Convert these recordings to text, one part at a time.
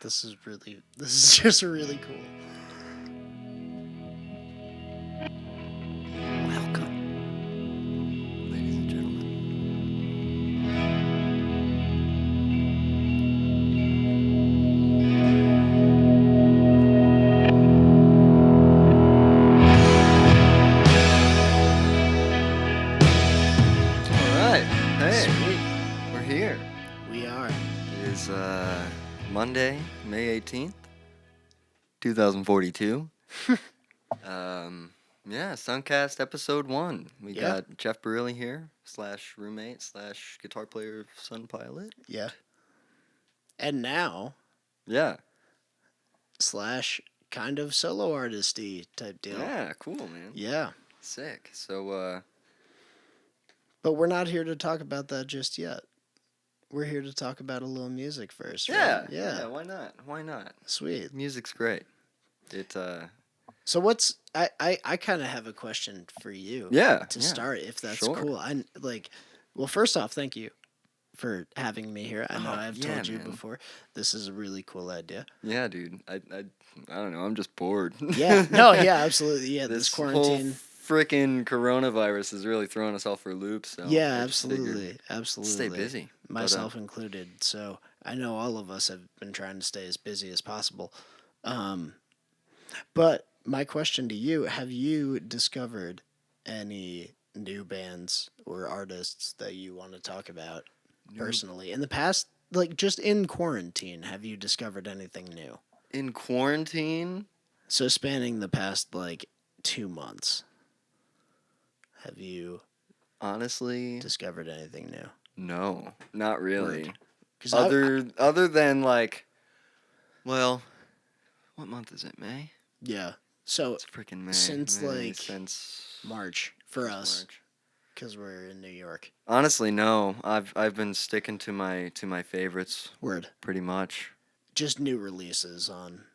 This is just really cool. Welcome, Ladies and gentlemen. All right. Hey, Sweet. we're here. We are. It is Monday, May 18th, 2042. Yeah, SunCast episode 1. We Yeah. got Jeff Barile here, / roommate / guitar player, Sun Pilot. Yeah. And now, Yeah. / kind of solo artisty type deal. Yeah, cool, man. Yeah. Sick. So, But we're not here to talk about that just yet. We're here to talk about a little music first, yeah, right? yeah, why not? Why not? Sweet. Music's great. So what's I kind of have a question for you. Yeah. To yeah. start, if that's Sure. cool. Well, first off, thank you for having me here. I know Oh, I've yeah, told you man. before. This is a really cool idea. Yeah, dude. I don't know. I'm just bored. Yeah. No. Yeah. Absolutely. Yeah. This Whole quarantine. freaking coronavirus is really throwing us all for a loop. So Yeah. I just figured Absolutely. Absolutely. stay busy. Myself included. So I know all of us have been trying to stay as busy as possible. But my question to you: have you discovered any new bands or artists that you want to talk about personally in the past? Like just in quarantine, have you discovered anything new? In quarantine, So spanning the past 2 months, have you honestly, discovered anything new? no, not really. Word. 'Cause Other than well, what month is it? May? yeah. So It's freaking May. since, May, since March for us, March. because we're in New York. Honestly, no. I've been sticking to my favorites Word. pretty much. Just new releases on.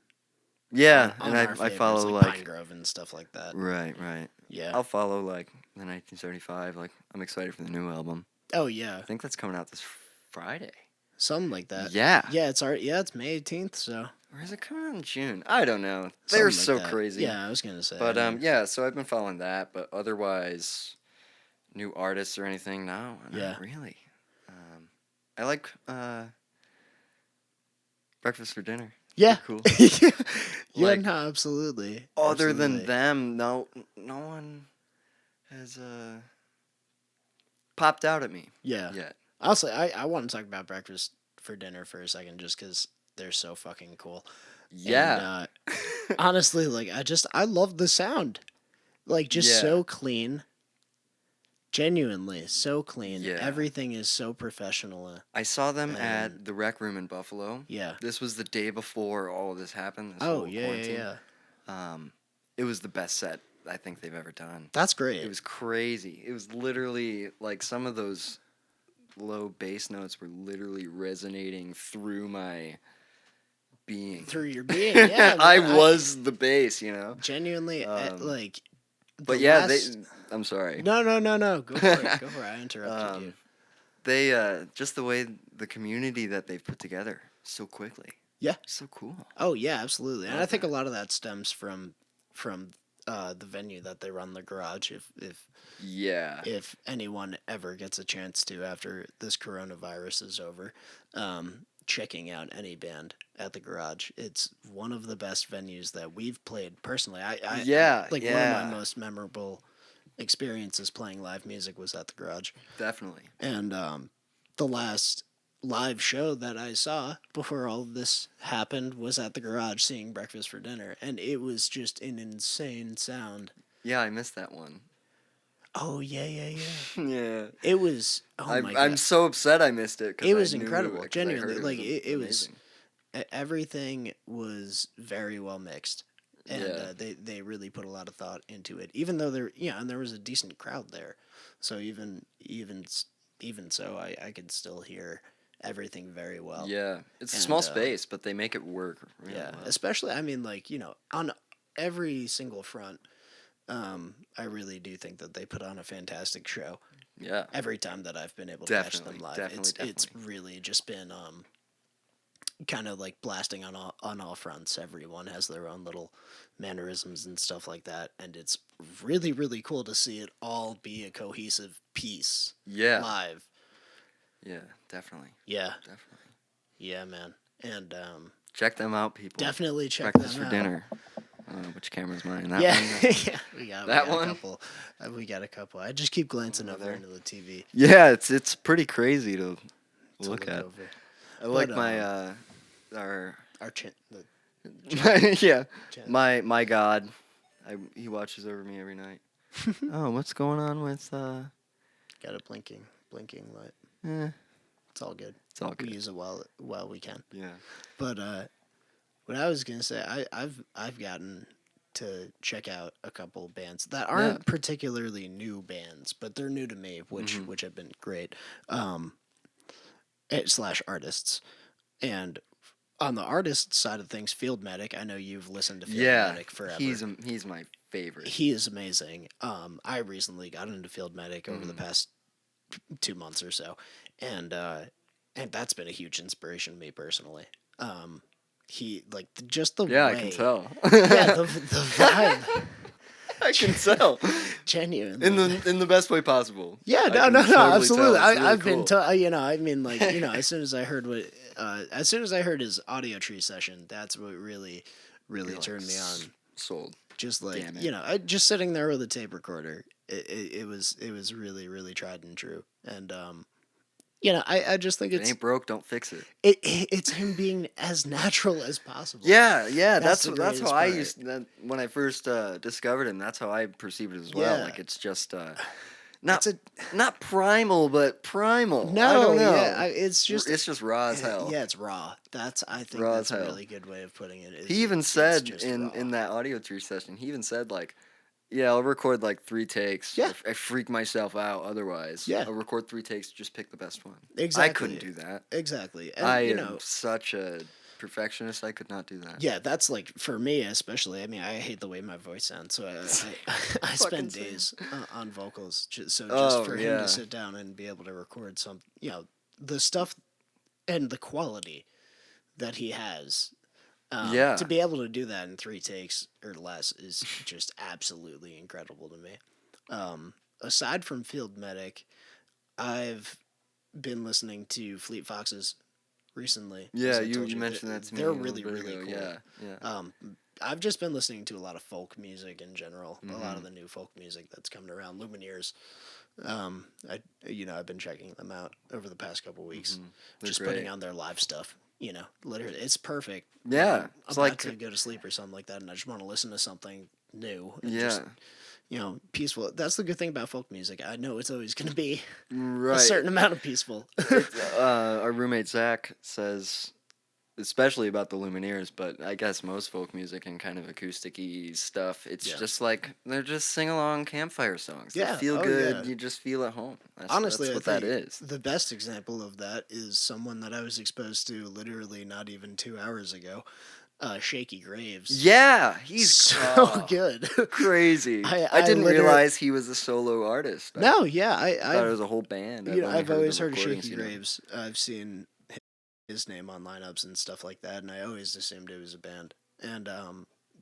Yeah, on and our I favorites, follow like Pine Grove and stuff like that. right. Yeah. I'll follow the 1975. I'm excited for the new album. Oh yeah. I think that's coming out this Friday. Something like that. Yeah. Yeah, it's May 18th, so. Or is it coming out in June? I don't know. Something They're like so that. crazy. Yeah, I was gonna say. But I mean, yeah, so I've been following that, but otherwise, new artists or anything, no, Yeah. not really. I like Breakfast for Dinner. yeah. They're cool. Yeah, Like, no, absolutely. Other Absolutely. than them, no one has popped out at me Yeah. yet. Honestly, I want to talk about Breakfast for Dinner for a second, just because they're so fucking cool. Yeah. And, honestly, I love the sound. Just Yeah. so clean. Genuinely, so clean. Yeah. Everything is so professional. I saw them And- at the Rec Room in Buffalo. Yeah. This was the day before all of this happened. This Oh, whole yeah, quarantine. yeah. It was the best set I think they've ever done. That's great. It was crazy. It was literally some of those low bass notes were literally resonating through my being. Through your being, yeah. I man, was the bass, genuinely, But yeah, last... I'm sorry. No. Go for it. Go for it. I interrupted you. They just the way the community that they've put together so quickly. Yeah. So cool. Oh yeah, absolutely. And I Love think a that. lot of that stems from the venue that they run, the Garage. Yeah. If anyone ever gets a chance to after this coronavirus is over, checking out any band at the Garage, it's one of the best venues that we've played personally. One of my most memorable experiences playing live music was at the Garage. Definitely. And the last live show that I saw before all of this happened was at the Garage, seeing Breakfast for Dinner, and it was just an insane sound. Yeah, I missed that one. Oh yeah. Yeah. It was. Oh my god. I'm so upset I missed it. 'Cause It was I knew incredible. 'cause I Genuinely, heard it was. amazing. Everything was very well mixed, and Yeah. they really put a lot of thought into it. Even though and there was a decent crowd there, so even so, I could still hear everything very well. Yeah, it's a And, small space, but they make it work. Really Yeah, well. especially on every single front. I really do think that they put on a fantastic show Yeah. every time that I've been able to catch them live. Definitely. It's really just been kind of like blasting on all fronts. Everyone has their own little mannerisms and stuff like that, and it's really really cool to see it all be a cohesive piece Yeah. live. Yeah, definitely. Yeah, Definitely. yeah, man, and Check them out, people. definitely check Breakfast them for out. dinner. Which camera's mine? That Yeah, one? yeah, we got That a one? couple. We got a couple. I just keep glancing Over over there. into the TV Yeah, it's pretty crazy to to look at. over. I like But, my our Our chin, the yeah, chin. my God. He watches over me every night. Oh, what's going on with Got a blinking light. eh, It's all good. it's all We good. use it well we can. Yeah. But what I was gonna say, I've gotten to check out a couple bands that aren't particularly new bands, but they're new to me, which have been great. Slash artists, and on the artist side of things, Field Medic. I know you've listened to Field Medic forever. He's my favorite. He is amazing. I recently got into Field Medic over the past 2 months or so, and that's been a huge inspiration to me personally. He like just the way. I can tell. Yeah, the vibe. I can tell. Genuinely. In the best way possible. Yeah, I no, can totally absolutely. tell. It's really I've been, cool. I mean, like, as soon as I heard as soon as I heard his audio tree session, that's what really You're turned me on. Sold. Just like, Damn it. just sitting there with a tape recorder, it was really, really tried and true. And, I just think If it ain't broke, don't fix it. it's him being as natural as possible. Yeah, That's that's the how greatest I part. used when I first discovered him. That's how I perceived it as well. Yeah. Like it's just not It's not primal, but primal. No, I don't know. yeah, it's just raw as hell. Yeah, it's raw. I think Raw that's as a hell. really good way of putting it. He even it's said just in raw. that audio tree session, he even said like, yeah, I'll record like 3 takes. Yeah. I freak myself out otherwise. Yeah. I'll record 3 takes, just pick the best one. Exactly. I couldn't do that. Exactly. And, I am such a perfectionist. I could not do that. yeah, that's like for me especially. I mean, I hate the way my voice sounds, so I spend Fucking days on vocals. Just Oh, for him yeah. to sit down and be able to record some, the stuff and the quality that he has. Yeah. To be able to do that in 3 takes or less is just absolutely incredible to me. Aside from Field Medic, I've been listening to Fleet Foxes recently. Yeah, as I you told mentioned that to me. They're a little really, bit really ago. cool. Yeah. I've just been listening to a lot of folk music in general. A lot of the new folk music that's coming around. Lumineers. I've been checking them out over the past couple weeks. They're Just great. putting on their live stuff. Literally, it's perfect. Yeah, I'm it's about like- to go to sleep or something like that, and I just want to listen to something new. And Yeah. just, peaceful. That's the good thing about folk music. I know it's always going to be Right. a certain amount of peaceful. Our roommate Zach says, especially about the Lumineers, but I guess most folk music and kind of acoustic-y stuff, it's Yeah. just like they're just sing-along campfire songs. Yeah, They feel oh, good. yeah. You just feel at home. Honestly, that's I what that think is. the best example of that is someone that I was exposed to literally not even 2 hours ago, Shaky Graves. Yeah, he's so good. crazy. I I didn't literally- realize he was a solo artist. No, yeah, I thought it I've was a whole band. I've always heard of recordings, Shaky Graves. I've seen his name on lineups and stuff like that, and I always assumed it was a band. And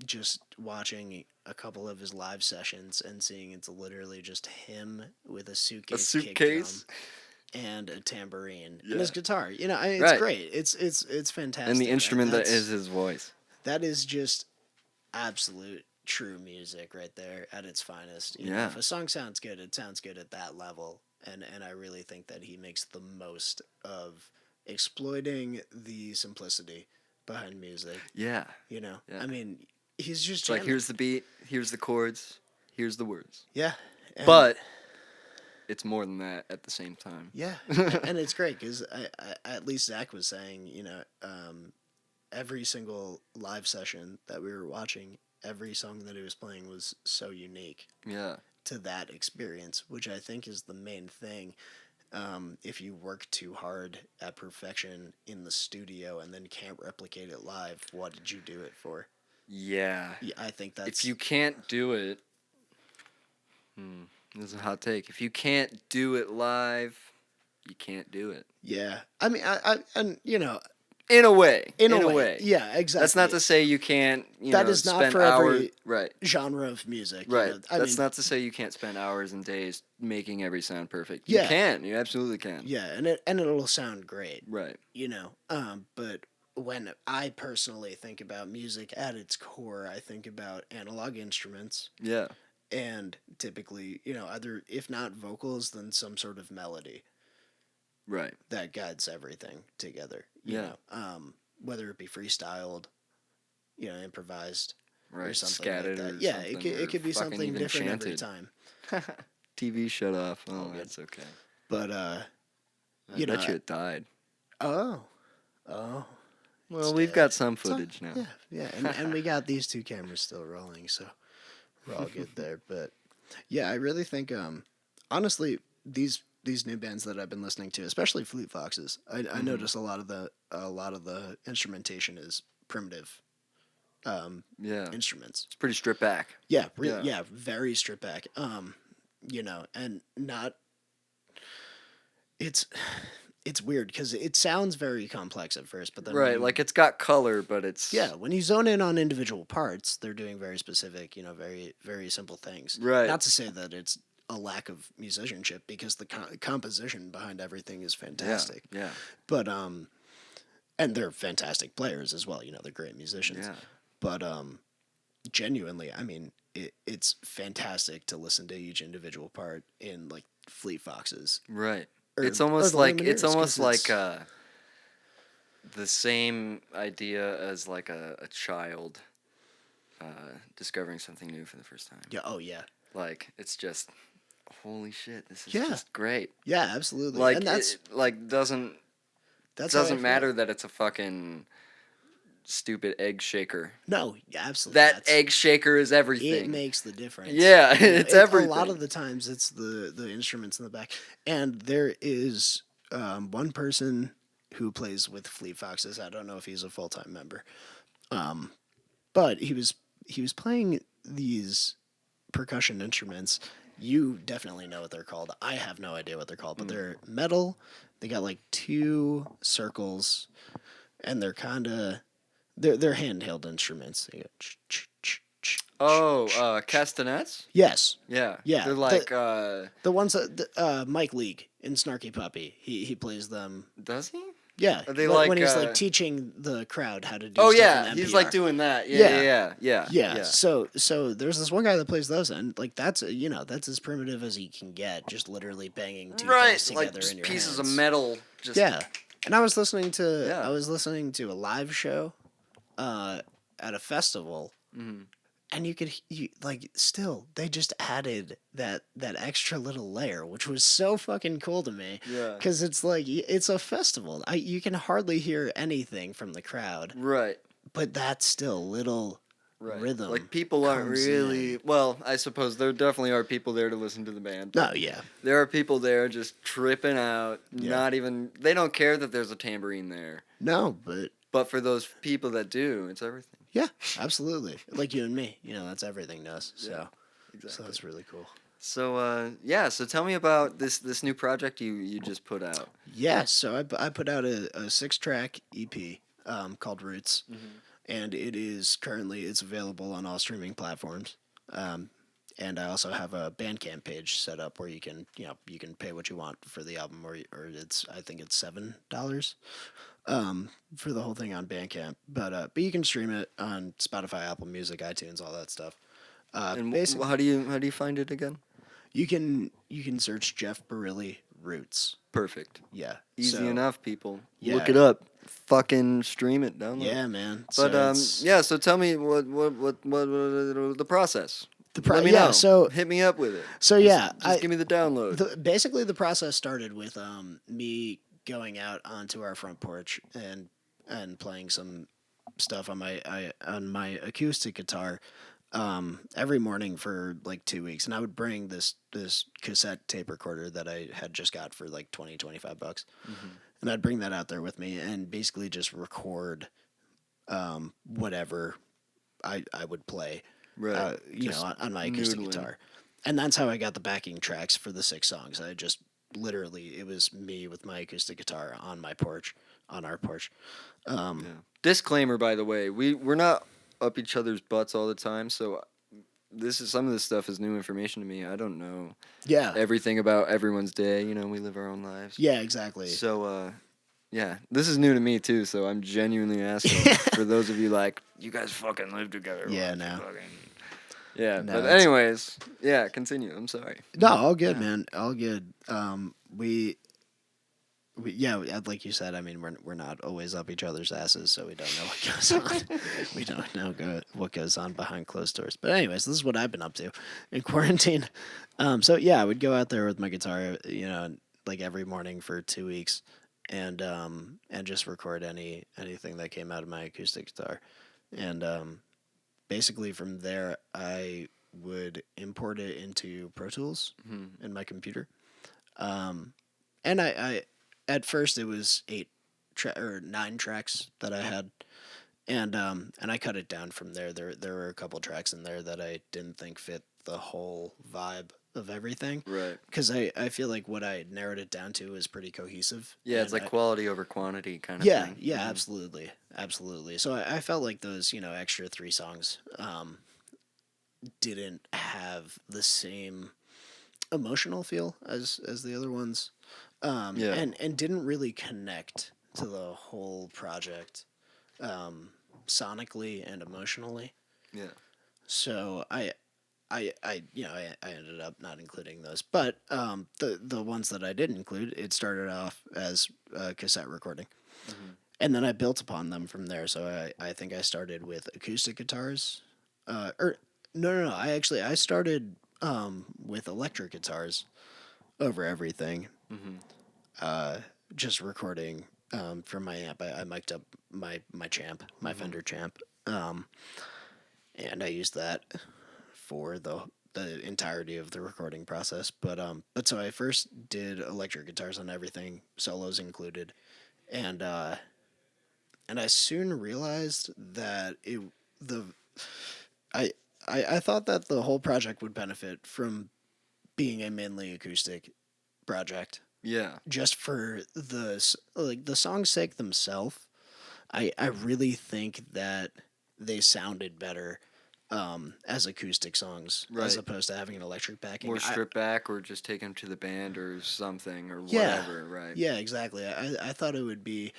just watching a couple of his live sessions and seeing it's literally just him with a suitcase, kick suitcase? drum and a tambourine Yeah. and his guitar. It's Right. great. It's fantastic. And the instrument that that's- is his voice. that is just absolute true music right there at its finest. Yeah. If a song sounds good, it sounds good at that level, and I really think that he makes the most of exploiting the simplicity behind music. Yeah. Yeah. Yeah. I mean, he's just It's like, jamming. here's the beat, here's the chords, here's the words. Yeah. And- But it's more than that at the same time. yeah, and it's great because at least Zach was saying, every single live session that we were watching, every song that he was playing was so unique Yeah. to that experience, which I think is the main thing. If you work too hard at perfection in the studio and then can't replicate it live, what did you do it for? Yeah. Yeah, I think that's If you can't do it, this is a hot take. If you can't do it live, you can't do it. yeah. I mean, I and In a way. In a way. Yeah, exactly. That's not to say you can't, that is not spend for hours. every Right. genre of music. Right. I That's mean, not to say you can't spend hours and days making every sound perfect. Yeah. You can. You absolutely can. yeah, and it'll sound great. Right. But when I personally think about music at its core, I think about analog instruments Yeah. and typically, either if not vocals, then some sort of melody Right. that guides everything together. Yeah. Whether it be freestyled, improvised, or Right. something Scattered like that. or Yeah, something. it could be fucking something even different every chanted. time. TV shut off. Oh, All good. that's okay. But I you know, bet you it died. oh, Well, we've got some footage now. yeah, and we got these two cameras still rolling, so we're all good there. But yeah, I really think honestly these new bands that I've been listening to, especially Fleet Foxes, I notice a lot of the instrumentation is primitive Yeah. instruments. It's pretty stripped back. Yeah, Yeah. very stripped back. And not it's weird because it sounds very complex at first, but then Right, like it's got color, but it's when you zone in on individual parts, they're doing very specific, very very simple things. Right. Not to say that it's a lack of musicianship because the composition behind everything is fantastic. Yeah. But and they're fantastic players as well. They're great musicians. Yeah. But genuinely, I mean, it's fantastic to listen to each individual part in like Fleet Foxes. Right. Or- It's or almost the like Lumineers, it's almost 'cause like the same idea as like a child discovering something new for the first time. Yeah. Oh yeah. Like it's just holy shit, this is Yeah. just great. Yeah. Absolutely. Like and that's it doesn't how I doesn't feel. matter that it's a fucking stupid egg shaker. No. Yeah. Absolutely. That egg shaker is everything. It makes the difference. Yeah, it's everything. A lot of the times, it's the instruments in the back, and there is one person who plays with Fleet Foxes. I don't know if he's a full time member, but he was playing these percussion instruments. You definitely know what they're called. I have no idea what they're called, but they're metal. They got like two circles, and they're kind of they're handheld instruments. They go, castanets? yes. Yeah. Yeah, They're like The ones that Mike League in Snarky Puppy, he plays them. does he? Yeah, Are they when he's like, teaching the crowd how to do. Oh stuff yeah, in he's NPR. like doing that. Yeah. Yeah. So there's this one guy that plays those, and like that's that's as primitive as he can get, just literally banging two things together like just in your pieces hands. of metal. Just Yeah, and I was listening to Yeah. a live show, at a festival, and you still they just added that extra little layer, which was so fucking cool to me. Yeah. Because it's like it's a festival. You can hardly hear anything from the crowd, Right. but that still little Right. rhythm. Like people aren't comes really in. well. I suppose there definitely are people there to listen to the band. No, yeah, There are people there just tripping out. Yeah. Not even they don't care that there's a tambourine there. no, but But for those people that do, it's everything. yeah, absolutely. Like you and me, that's everything to us. So, Yeah, so exactly. that's really cool. So so tell me about this new project you just put out. Yeah, so I put out a 6-track EP called Roots, and it's available on all streaming platforms. And I also have a Bandcamp page set up where you can pay what you want for the album, or I think it's $7 for the whole thing on Bandcamp. But you can stream it on Spotify, Apple Music, iTunes, all that stuff. And Basically, how do you find it again? you can search Jeff Barile Roots. Perfect. Yeah, Easy so, enough, people. Yeah. Look it up. Fucking stream it, download. Yeah, man. But So yeah. So tell me what the process. the Let me yeah. know. So Hit me up with it. so yeah, Just give me the download. Basically the process started with me going out onto our front porch and playing some stuff on my acoustic guitar every morning for like 2 weeks, and I would bring this cassette tape recorder that I had just got for like $25, and I'd bring that out there with me and basically just record whatever I would play, Right. on my acoustic noodling. guitar, and that's how I got the backing tracks for the 6 songs. I just literally it was me with my acoustic guitar on my porch, on our porch. Yeah. Disclaimer, by the way, we're not up each other's butts all the time, so some of this stuff is new information to me. I don't know Yeah. everything about everyone's day. We live our own lives. Yeah, exactly. So, yeah, this is new to me too. So I'm genuinely asking for those of you like, you guys fucking live together. Yeah, no. Yeah, No, but it's- anyways, yeah, continue. I'm sorry. No, all good, Yeah. man. All good. Yeah, like you said, I mean, we're not always up each other's asses, so we don't know what goes on. We don't know what goes on behind closed doors. But anyways, this is what I've been up to in quarantine. So yeah, I would go out there with my guitar, like every morning for 2 weeks, and just record anything that came out of my acoustic guitar, and basically from there I would import it into Pro Tools in my computer. And I at first it was 9 tracks that I had, and I cut it down from there. There were a couple tracks in there that I didn't think fit the whole vibe of everything. Right. Because I feel like what I narrowed it down to is pretty cohesive. Yeah, it's and like quality over quantity kind of yeah, thing. yeah, absolutely. So I felt like those extra 3 songs didn't have the same emotional feel as the other ones. Yeah. And didn't really connect to the whole project sonically and emotionally. Yeah. So I ended up not including those. But the ones that I did include, it started off as a cassette recording. And then I built upon them from there. So I think I started with acoustic guitars. No. I started with electric guitars over everything. Just recording from my amp. I mic'd up my champ, my Fender champ, and I used that for the entirety of the recording process. But so I first did electric guitars on everything, solos included, and I soon realized that I thought that the whole project would benefit from being a mainly acoustic project. Yeah. Just for the song's sake themselves, I really think that they sounded better as acoustic songs as opposed to having an electric backing. More stripped back, or just take them to the band or something or Yeah, whatever, right? Yeah, exactly. I thought it would be,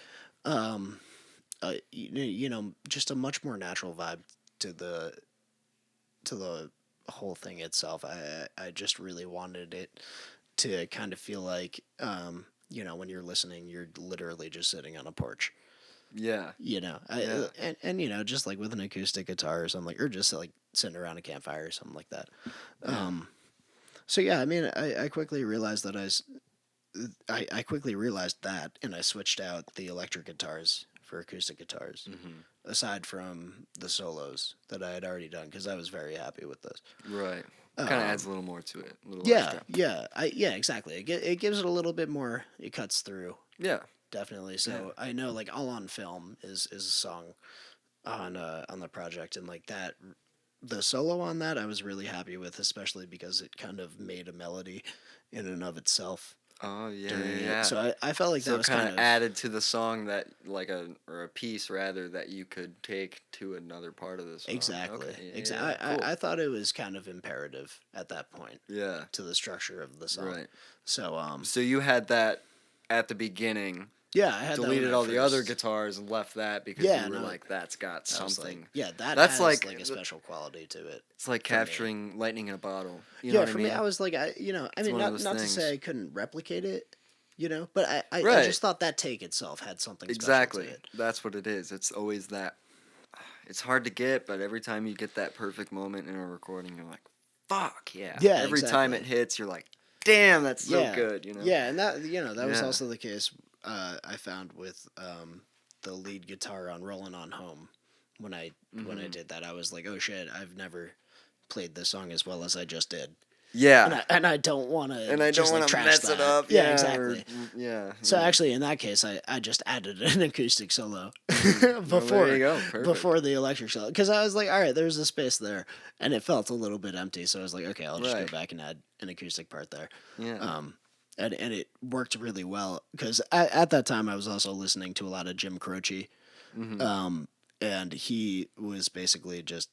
just a much more natural vibe to the whole thing itself. I just really wanted it to kind of feel like, when you're listening, you're literally just sitting on a porch. Yeah. And just like with an acoustic guitar or something, or just like sitting around a campfire or something like that. Yeah. So yeah, I mean, I quickly realized that I quickly realized that, and I switched out the electric guitars for acoustic guitars, aside from the solos that I had already done, because I was very happy with those. Right. Kind of adds a little more to it. A little Yeah, extra. yeah, exactly. It gives it a little bit more. It cuts through. Yeah. Definitely. So I know, like, All on Film is a song on the project, and like that, the solo on that I was really happy with, especially because it kind of made a melody in and of itself. Oh yeah, during yeah. it. So I felt like So that was kind of added to the song, that or a piece rather, that you could take to another part of the song. exactly. Okay. Exactly. Cool. I thought it was kind of imperative at that point. Yeah. To the structure of the song. Right. So So you had that at the beginning. Yeah, I had deleted that all first. the other guitars and left that because you were like, that's got something. Like, yeah, that's has like a special quality to it. It's like capturing lightning in a bottle. You know what for I mean? me, I was like, not to say I couldn't replicate it, but I just thought that take itself had something exactly. special to it. That's what it is. It's always that. It's hard to get, but every time you get that perfect moment in a recording, you're like, fuck, yeah. Yeah, every time it hits, you're like, damn, that's so good, Yeah, and that was also the case I found with the lead guitar on Rollin' On Home. When I did that, I was like, oh shit, I've never played this song as well as I just did. Yeah. And I don't want to. And I don't want to mess it up. Yeah, exactly. Yeah. So actually, in that case, I just added an acoustic solo before before the electric solo, because I was like, all right, there's a space there, and it felt a little bit empty. So I was like, okay, I'll just go back and add an acoustic part there. Yeah. and it worked really well because at that time I was also listening to a lot of Jim Croce, Mm-hmm. and he was basically just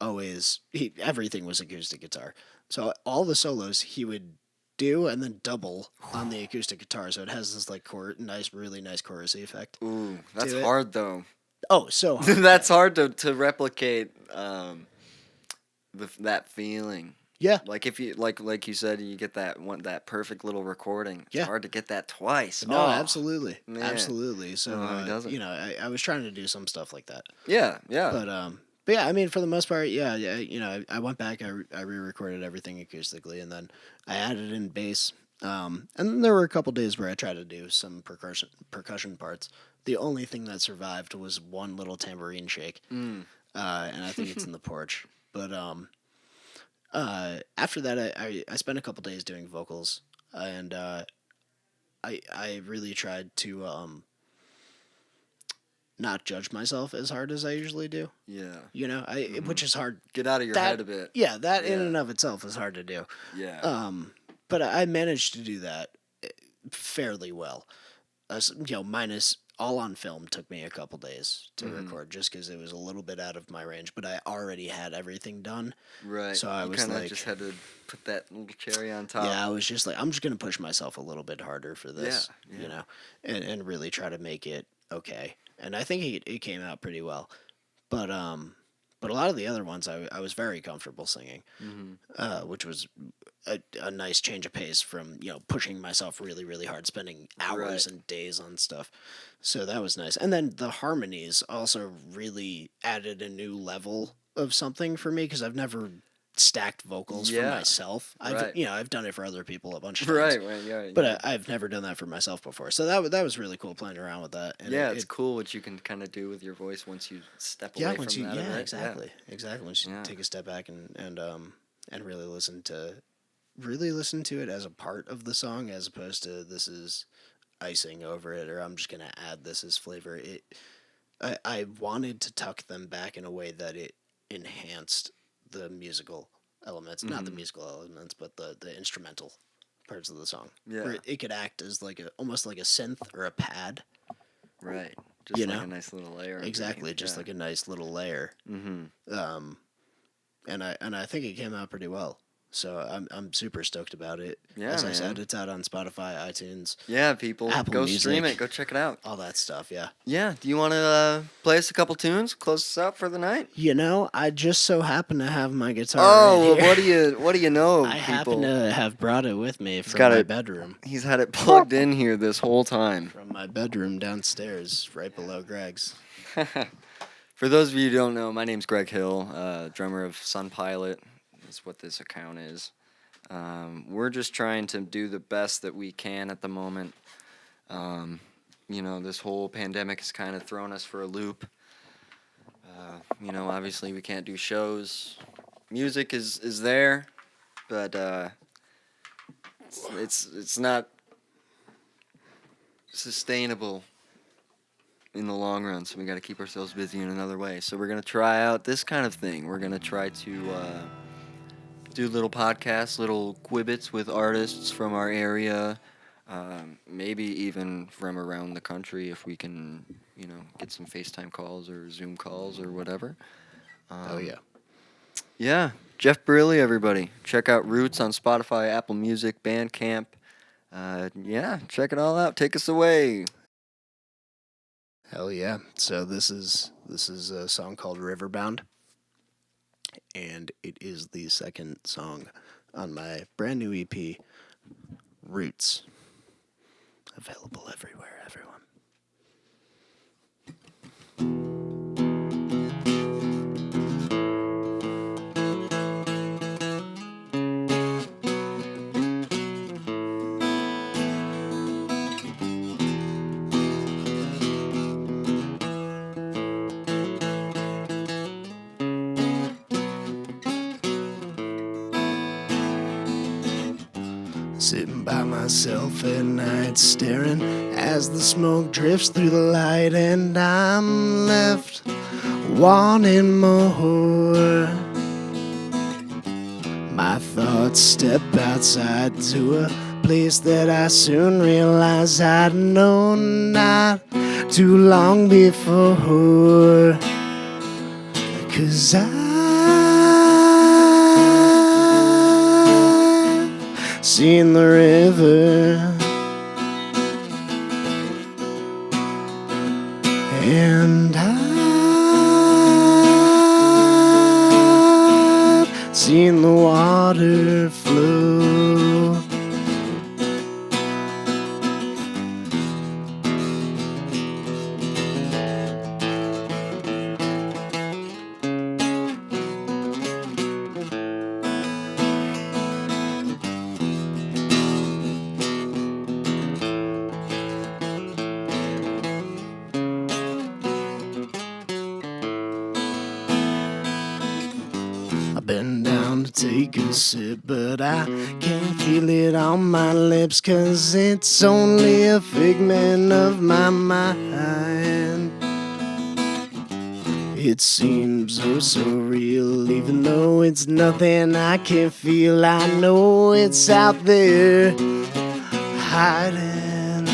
always everything was acoustic guitar, so all the solos he would do and then double on the acoustic guitar, so it has this like really nice chorusy effect Ooh, that's to it. hard though. Oh, so hard. That's hard to replicate that feeling. Yeah, Like if you like you said, you get that perfect little recording. It's yeah. hard to get that twice. No, Oh absolutely, man, absolutely. So no, he doesn't. I was trying to do some stuff like that, Yeah, yeah, but yeah, I mean, for the most part, yeah, yeah. I went back, I re-recorded everything acoustically, and then I added in bass. And then there were a couple days where I tried to do some percussion parts. The only thing that survived was one little tambourine shake, mm. and I think it's in the porch. But after that, I spent a couple days doing vocals, and I really tried to not judge myself as hard as I usually do. Yeah. Which is hard. Get out of your head a bit. Yeah, that in Yeah. and of itself is hard to do. Yeah. But I managed to do that fairly well. Minus all on film took me a couple days to record just because it was a little bit out of my range. But I already had everything done. Right. So I you was kind of like, just had to put that little cherry on top. yeah, I was just like, I'm just gonna push myself a little bit harder for this, Yeah. and really try to make it okay. And I think it came out pretty well. But a lot of the other ones I was very comfortable singing, which was a nice change of pace from pushing myself really really hard, spending hours Right. and days on stuff. So that was nice. And then the harmonies also really added a new level of something for me because I've never stacked vocals for Yeah. myself. Right. I've done it for other people a bunch of times. Right. Yeah. But yeah. I've never done that for myself before, so that was really cool playing around with that. And Yeah, it's cool what you can kind of do with your voice once you step away once from you that. Right? exactly once you Yeah. take a step back and really listen to it as a part of the song as opposed to this is icing over it or I'm just gonna add this as flavor. I wanted to tuck them back in a way that it enhanced the musical elements, not the musical elements, but the instrumental parts of the song. Yeah. Where it could act as almost like a synth or a pad. Right. Just You like know? a nice little layer. Exactly, just like a nice little layer. Mm-hmm. And I think it came out pretty well. So I'm super stoked about it. Yeah, As I man. said, it's out on Spotify, iTunes, Yeah, people, Apple go Music. stream it. Go check it out. all that stuff. Yeah. Yeah. Do you want to play us a couple tunes? Close us out for the night. I just so happen to have my guitar. Oh, right here. what do you know, I people? happen to have brought it with me from got my it. bedroom. He's had it plugged in here this whole time. From my bedroom downstairs, right below Greg's. For those of you who don't know, my name's Greg Hill, drummer of Sun Pilot. Is what this account is. We're just trying to do the best that we can at the moment. This whole pandemic has kind of thrown us for a loop. Obviously we can't do shows. Music is there, but it's not sustainable in the long run, so we got to keep ourselves busy in another way. So we're going to try out this kind of thing. We're going to try to do little podcasts, little quibbits with artists from our area, maybe even from around the country if we can, get some FaceTime calls or Zoom calls or whatever. Oh yeah. Yeah, Jeff Barile, everybody. Check out Roots on Spotify, Apple Music, Bandcamp. Check it all out. Take us away. Hell yeah. So this is a song called Riverbound, and it is the second song on my brand new EP, Roots. Available everywhere, everyone. Sitting by myself at night, staring as the smoke drifts through the light, and I'm left wanting more. My thoughts step outside to a place that I soon realized I'd known not too long before. 'Cause I've seen the river, and I've seen the water flow. I've been down to take a sip, but I can't feel it on my lips, 'cause it's only a figment of my mind. It seems oh so real, even though it's nothing I can feel. I know it's out there hiding,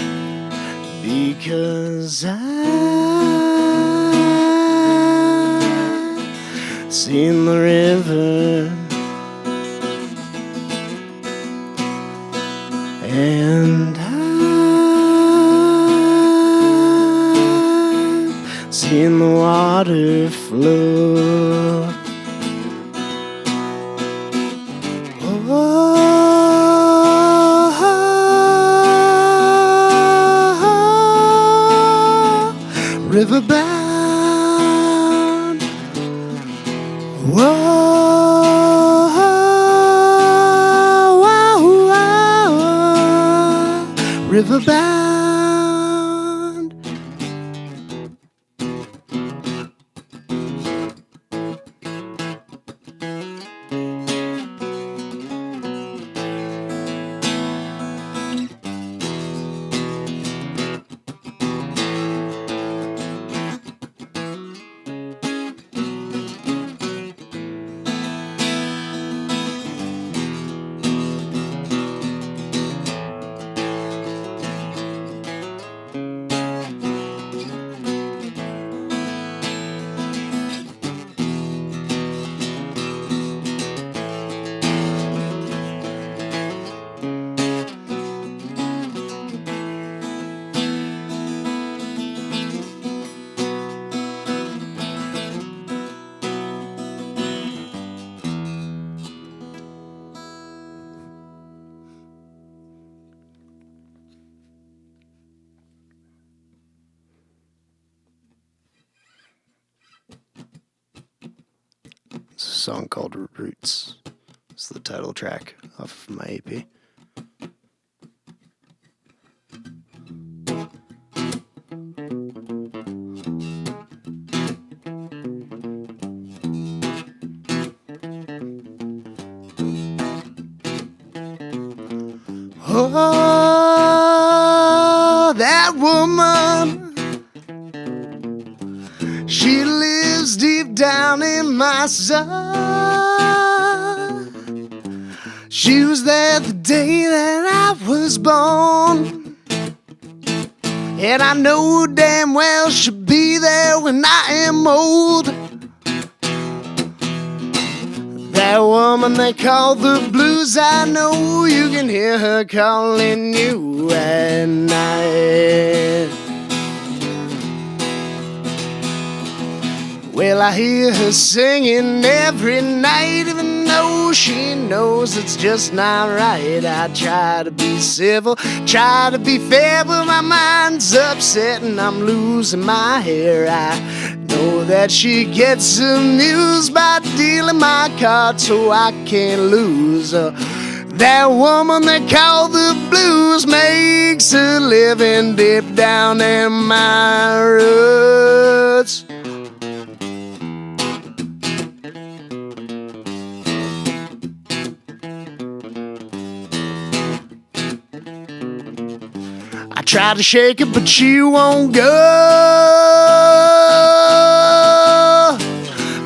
because I've seen the river, and I've seen the water flow. Oh, riverbound. Whoa, whoa, whoa, riverbound. It's a song called Roots. It's the title track off of my EP. Oh, that woman, she lives deep down in my soul. She was there the day that I was born, and I know damn well she'll be there when I am old. That woman they call the blues, I know you can hear her calling you at night. Well, I hear her singing every night, even though she knows it's just not right. I try to be civil, try to be fair, but my mind's upset and I'm losing my hair. I know that she gets amused by dealing my cards so I can't lose. That woman they call the blues makes a living deep down in my roots. I try to shake her, but she won't go.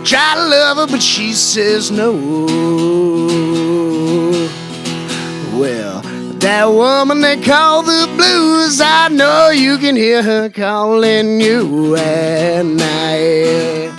Try to love her, but she says no. Well, That woman they call the blues, I know you can hear her calling you at night.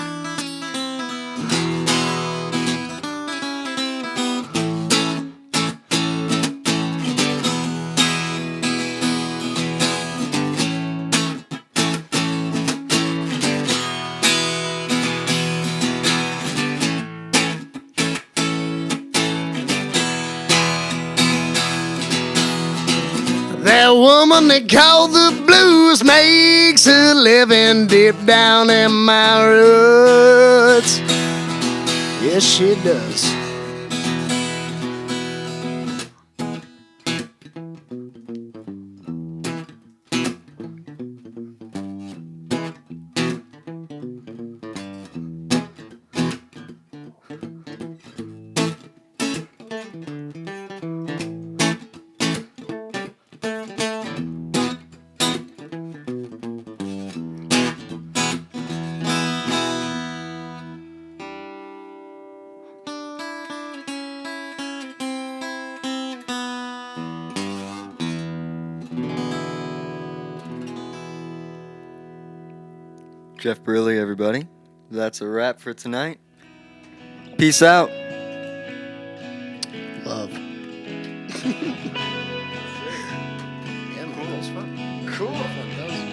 That woman they call the blues makes a living deep down in my roots. Yes, she does. Jeff Barile, everybody. That's a wrap for tonight. Peace out. Love. Yeah, man, that was fun. Cool. That was